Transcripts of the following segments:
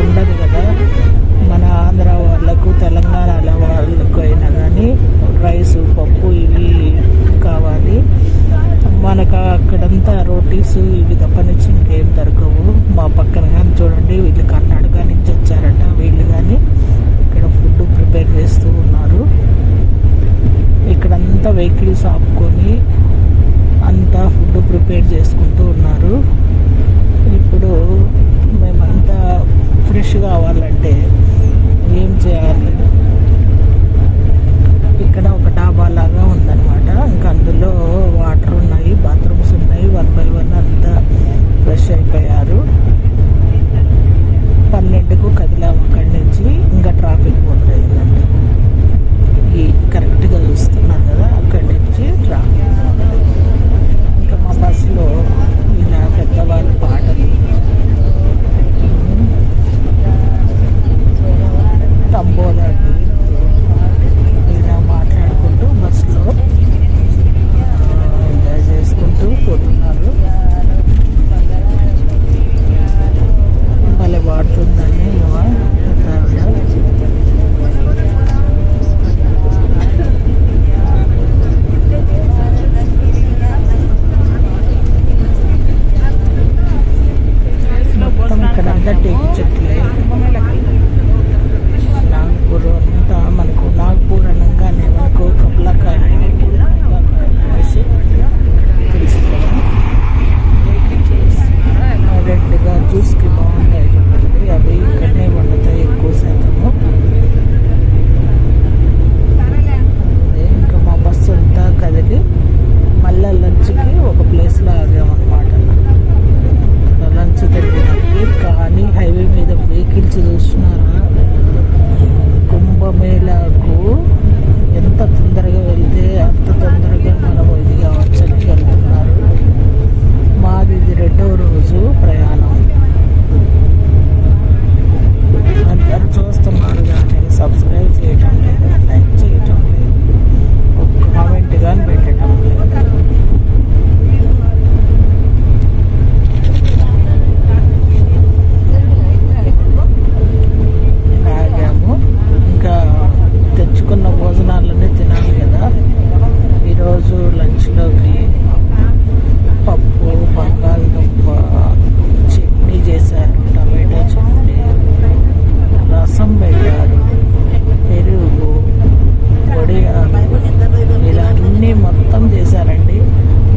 ఉండదు కదా. మన ఆంధ్ర వాళ్ళకు తెలంగాణ వాళ్ళకు అయినా కానీ రైస్ పప్పు ఇవి కావాలి. మనకు అక్కడంతా రోటీస్ ఇవి తప్ప నుంచి ఇంకేం దొరకవు. మా పక్కన కానీ చూడండి, వీళ్ళు కర్ణాటక నుంచి వచ్చారట. వీళ్ళు కానీ ఇక్కడ ఫుడ్ ప్రిపేర్ చేస్తూ ఉన్నారు. ఇక్కడంతా వెహికల్స్ ఆపుకొని అంతా ఫుడ్ ప్రిపేర్ చేసుకుంటూ ఉన్నారు. ఇప్పుడు మేమంతా ఫ్రెష్ కావాలంటే ఏం చేయాలి? ఇక్కడ ఒక డాబా లాగా ఉందన్నమాట. ఇంకా అందులో వాటర్ ఉన్నాయి, బాత్రూమ్స్ ఉన్నాయి. 1 by 1 అంతా ఫ్రెష్ అయిపోయారు. 12కు కదిలాము అక్కడి నుంచి. ఇంకా ట్రాఫిక్ మొదలైందండి. ఈ కరెక్ట్గా చూస్తున్నారు కదా, అక్కడి నుంచి ట్రాఫిక్. ఇంకా మా బస్సులో ఇలా పెద్దవాళ్ళు పాటలు, తంబోలాకి ఇలా మాట్లాడుకుంటూ బస్సులో ఎంజాయ్ చేసుకుంటూ పోతున్నారు. భలే వాడుతుందండి మొత్తం ఇక్కడంతా టేకు చెట్లే. నాగపూర్ అంతా మనకు నాగపూర్ అనగానే మనకు కమలాకాయ వేసి తెలుసు కదా, రెడ్గా జ్యూస్కి బాగుంటాయి చూడండి. అవి ఇక్కడనే వండుతాయి ఎక్కువ శాతము. ఇంకా మా బస్సు అంతా కదిలి మళ్ళీ లంచ్కి ఒక ప్లేస్లో ఆగామన్నమాట. లంచ్ తిరిగినప్పుడు కానీ హైవే మీద వెహికల్స్ చూస్తున్నారా, కుంభమేళాకు ఎంత తొందరగా వెళ్తే అంత తొందరగా మనం ఇది కావచ్చని వెళ్తున్నారు. మాది ఇది 2వ రోజు ప్రయాణం. అందరూ చూస్తున్నారు కానీ సబ్స్క్రైబ్ చేయటం లేదు, లైక్ చేయటం లేదు, ఒక కామెంట్ కానీ పెట్టడం లేదు. ఆగాము. ఇంకా తెచ్చుకున్న భోజనాలన్నీ తినాలి కదా. ఈరోజు లంచ్లోకి పప్పు, బంగాళదుంప చట్నీ చేశారు, టమాటా చట్నీ, రసం పెట్టారు, పెరుగు, వడియాలు, ఇలా అన్నీ మొత్తం చేశారండి.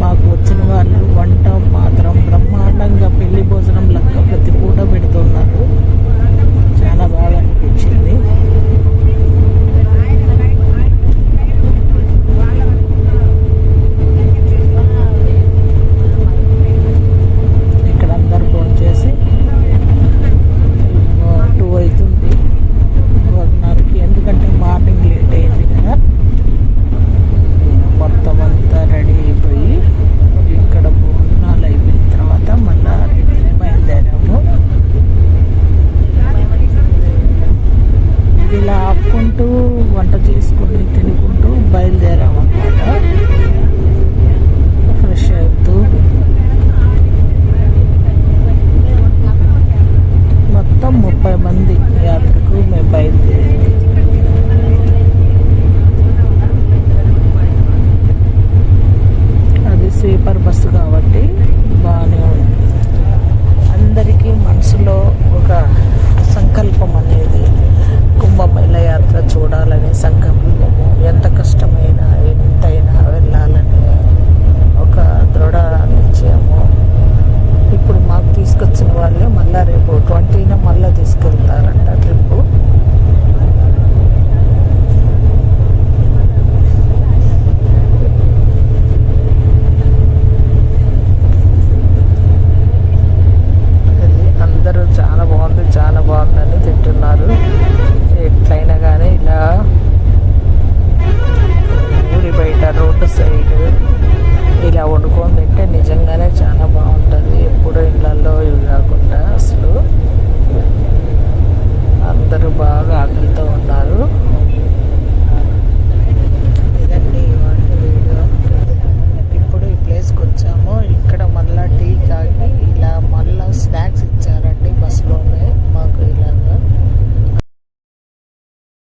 మాకు వచ్చిన వాళ్ళు వంట మాత్రం బ్రహ్మాండంగా పెళ్లి భోజనం లెక్క ప్రతి పూట పెడుతున్నారు. చాలా బాగా అనిపించింది. ఇక్కడ అందరు ఫోన్ చేసి 2 అవుతుంది, 1:30కి. ఎందుకంటే మార్నింగ్ లేట్ అయింది కదా. మొత్తం అంతా రెడీ అయిపోయి ఇక్కడ భోజనాలు అయిపోయిన తర్వాత మళ్ళా బయలుదేరాము. ఇలా ఆపుకుంటూ వంట చేసుకుని తినుకుంటూ బయలుదేరాము అన్నమాట. ఫ్రెష్ అవుతూ మొత్తం 30 మంది యాత్రకు మేము బయలుదేరాము. అది స్లీపర్ బస్సు కాబట్టి బాగానే ఉంది. అందరికీ మనసులో ఒక సంకల్పం అనేది, కుంభమేళ యాత్ర చూడాలనే సంకల్పము. ఎంత కష్టమైనా ఎంతైనా వెళ్ళాలని ఒక దృఢ నిశ్చయము. ఇప్పుడు మాకు తీసుకొచ్చిన వాళ్ళే మళ్ళీ రేపు 20న మళ్ళీ తీసుకెళ్తారంట ట్రిప్పు. అందరూ చాలా బాగుంది, చాలా బాగుందని తింటున్నారు. ఎట్లయినా కానీ ఇలా ఊరి బయట రోడ్డు సైడ్ ఇలా వండుకొని తింటే నిజంగానే చాలా బాగుంటుంది. ఎప్పుడు ఇళ్ళల్లో ఇవి కాకుండా అసలు అందరూ బాగా ఆకలితో ఉన్నారు.